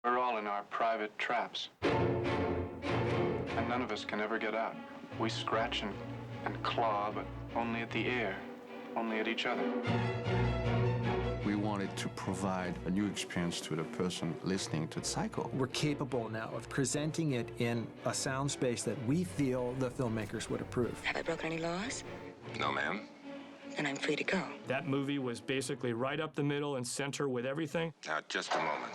We're all in our private traps. And none of us can ever get out. We scratch and claw, but only at the air, only at each other. We wanted to provide a new experience to the person listening to Psycho. We're capable now of presenting it in a sound space that we feel the filmmakers would approve. Have I broken any laws? No, ma'am. Then I'm free to go. That movie was basically right up the middle and center with everything. Now, just a moment.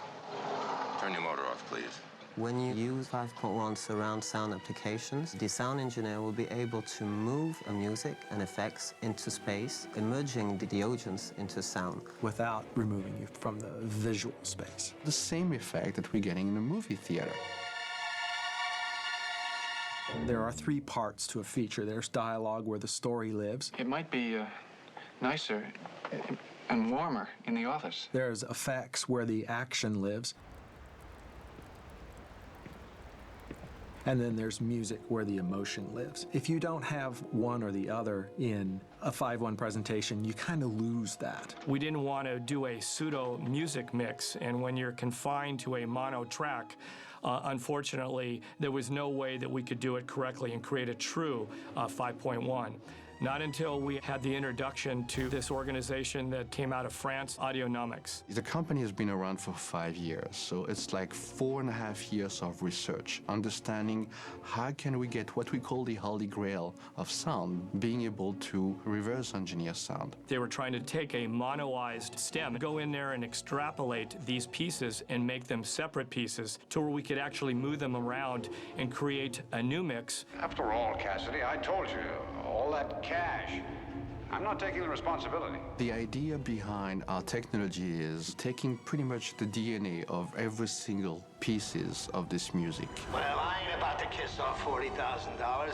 Turn your motor off, please. When you use 5.1 surround sound applications, the sound engineer will be able to move a music and effects into space, emerging the audience into sound. Without removing you from the visual space. The same effect that we're getting in a movie theater. There are three parts to a feature. There's dialogue where the story lives. It might be nicer and warmer in the office. There's effects where the action lives. And then there's music where the emotion lives. If you don't have one or the other in a 5.1 presentation, you kind of lose that. We didn't want to do a pseudo music mix, and when you're confined to a mono track, unfortunately, there was no way that we could do it correctly and create a true 5.1. Not until we had the introduction to this organization that came out of France, Audionomics. The company has been around for 5 years, so it's like 4.5 years of research, understanding how can we get what we call the holy grail of sound, being able to reverse engineer sound. They were trying to take a monoized stem, go in there and extrapolate these pieces and make them separate pieces to where we could actually move them around and create a new mix. After all, Cassidy, I told you, all that cash. I'm not taking the responsibility. The idea behind our technology is taking pretty much the DNA of every single pieces of this music. Well, I ain't about to kiss off $40,000.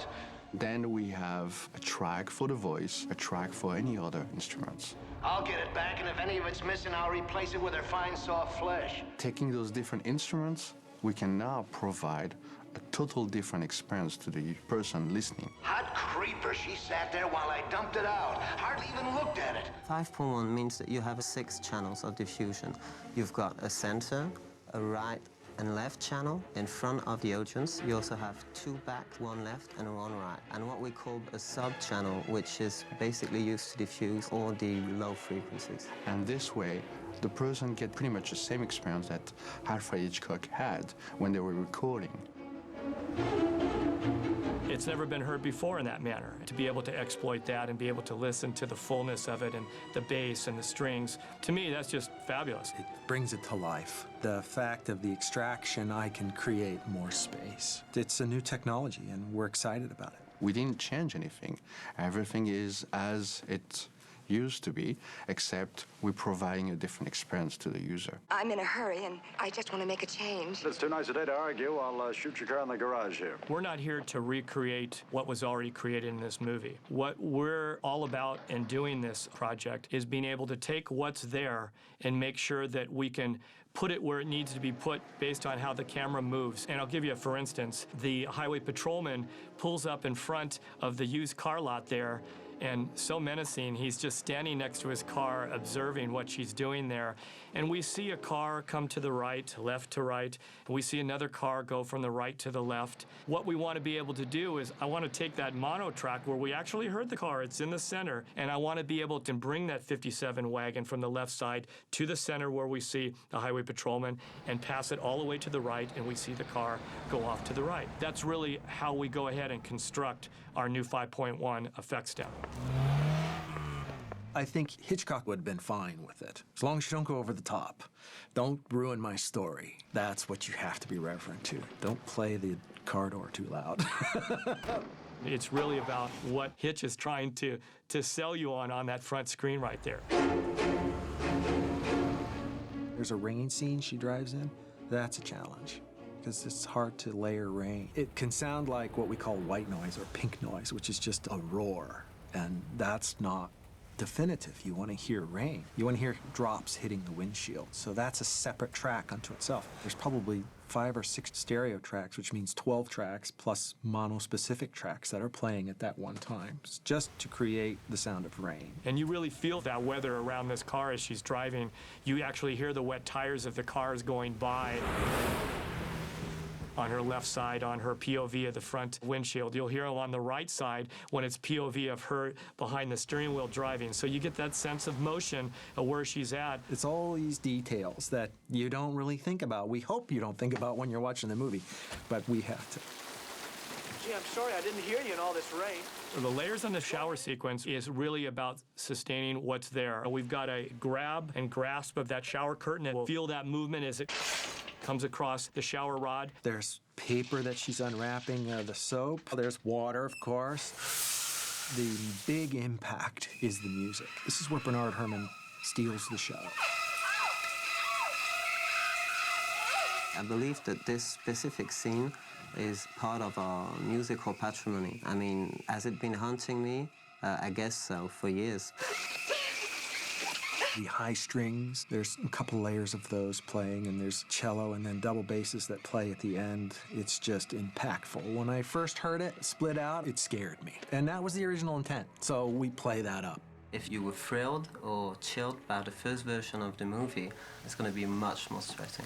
Then we have a track for the voice, a track for any other instruments. I'll get it back, and if any of it's missing, I'll replace it with her fine, soft flesh. Taking those different instruments, we can now provide a total different experience to the person listening. Hot creeper, she sat there while I dumped it out. Hardly even looked at it. 5.1 means that you have 6 channels of diffusion. You've got a center, a right and left channel in front of the audience. You also have 2 back, 1 left and 1 right. And what we call a sub-channel, which is basically used to diffuse all the low frequencies. And this way, the person gets pretty much the same experience that Alfred Hitchcock had when they were recording. It's never been heard before in that manner. To be able to exploit that and be able to listen to the fullness of it and the bass and the strings, to me, that's just fabulous. It brings it to life. The fact of the extraction, I can create more space. It's a new technology, and we're excited about it. We didn't change anything. Everything is as it used to be, except we're providing a different experience to the user. I'm in a hurry, and I just want to make a change. It's too nice a day to argue. I'll shoot your car in the garage here. We're not here to recreate what was already created in this movie. What we're all about in doing this project is being able to take what's there and make sure that we can put it where it needs to be put based on how the camera moves. And I'll give you, for instance, the highway patrolman pulls up in front of the used car lot there, and so menacing, he's just standing next to his car, observing what she's doing there. And we see a car come to the right, left to right, and we see another car go from the right to the left. What we want to be able to do is, I want to take that mono track where we actually heard the car, it's in the center, and I want to be able to bring that 57 wagon from the left side to the center where we see the highway patrolman and pass it all the way to the right, and we see the car go off to the right. That's really how we go ahead and construct our new 5.1 effect stem. I think Hitchcock would have been fine with it, as long as you don't go over the top. Don't ruin my story. That's what you have to be reverent to. Don't play the car door too loud. It's really about what Hitch is trying to sell you on that front screen right there. There's a rain scene she drives in. That's a challenge, because it's hard to layer rain. It can sound like what we call white noise or pink noise, which is just a roar, and that's not definitive. You want to hear rain. You want to hear drops hitting the windshield. So that's a separate track unto itself. There's probably 5 or 6 stereo tracks, which means 12 tracks plus mono-specific tracks that are playing at that one time, just to create the sound of rain. And you really feel that weather around this car as she's driving. You actually hear the wet tires of the cars going by. On her left side, on her POV of the front windshield. You'll hear them on the right side when it's POV of her behind the steering wheel driving. So you get that sense of motion of where she's at. It's all these details that you don't really think about. We hope you don't think about when you're watching the movie, but we have to. Gee, I'm sorry I didn't hear you in all this rain. The layers on the shower sequence is really about sustaining what's there. We've got a grab and grasp of that shower curtain, and we'll feel that movement as it comes across the shower rod. There's paper that she's unwrapping, the soap. There's water, of course. The big impact is the music. This is where Bernard Herrmann steals the show. I believe that this specific scene is part of our musical patrimony. I mean, has it been haunting me? I guess so, for years. The high strings, there's a couple layers of those playing, and there's cello and then double basses that play at the end. It's just impactful. When I first heard it split out, it scared me. And that was the original intent, so we play that up. If you were thrilled or chilled by the first version of the movie, it's going to be much more striking.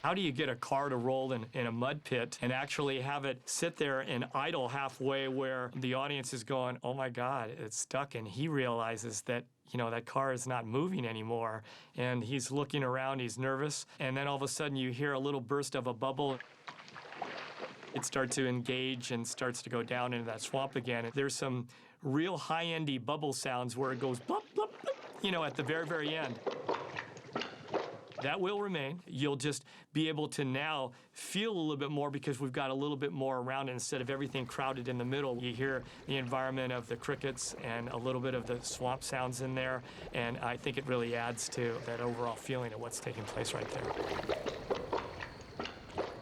How do you get a car to roll in a mud pit and actually have it sit there and idle halfway where the audience is going, oh my God, it's stuck, and he realizes that, you know, that car is not moving anymore, and he's looking around, he's nervous, and then all of a sudden you hear a little burst of a bubble. It starts to engage and starts to go down into that swamp again. There's some real high-endy bubble sounds where it goes blop, blop, blop, you know, at the very, very end. That will remain. You'll just be able to now feel a little bit more because we've got a little bit more around it instead of everything crowded in the middle. You hear the environment of the crickets and a little bit of the swamp sounds in there, and I think it really adds to that overall feeling of what's taking place right there.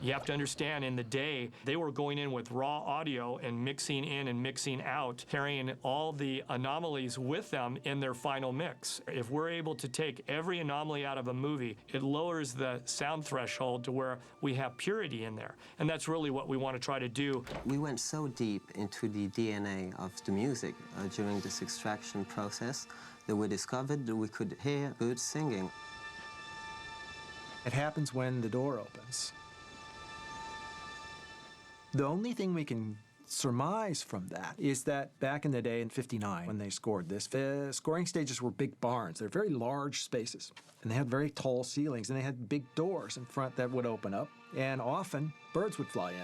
You have to understand, in the day, they were going in with raw audio and mixing in and mixing out, carrying all the anomalies with them in their final mix. If we're able to take every anomaly out of a movie, it lowers the sound threshold to where we have purity in there. And that's really what we want to try to do. We went so deep into the DNA of the music during this extraction process that we discovered that we could hear birds singing. It happens when the door opens. The only thing we can surmise from that is that back in the day in '59, when they scored this, the scoring stages were big barns. They're very large spaces, and they had very tall ceilings, and they had big doors in front that would open up, and often birds would fly in.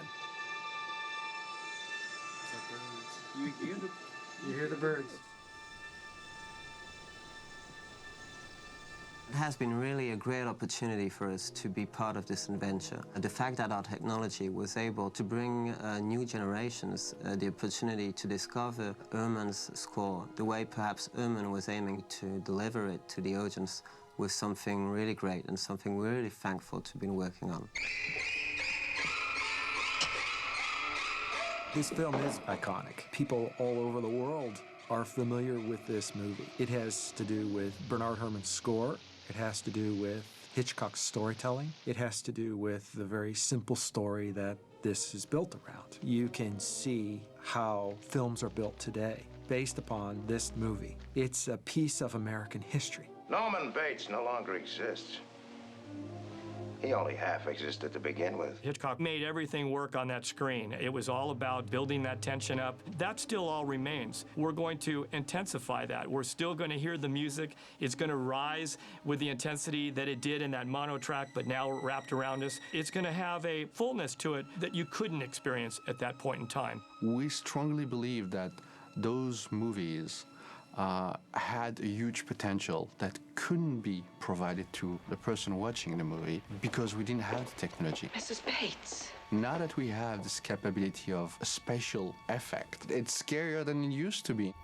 You hear the birds. It has been really a great opportunity for us to be part of this adventure. The fact that our technology was able to bring new generations the opportunity to discover Herrmann's score, the way perhaps Herrmann was aiming to deliver it to the audience, was something really great and something we're really thankful to have been working on. This film is iconic. People all over the world are familiar with this movie. It has to do with Bernard Herrmann's score. It has to do with Hitchcock's storytelling. It has to do with the very simple story that this is built around. You can see how films are built today based upon this movie. It's a piece of American history. Norman Bates no longer exists. He only half existed to begin with. Hitchcock made everything work on that screen. It was all about building that tension up. That still all remains. We're going to intensify that. We're still going to hear the music. It's going to rise with the intensity that it did in that mono track, but now wrapped around us. It's going to have a fullness to it that you couldn't experience at that point in time. We strongly believe that those movies had a huge potential that couldn't be provided to the person watching the movie because we didn't have the technology. Mrs. Bates. Now that we have this capability of a special effect, it's scarier than it used to be.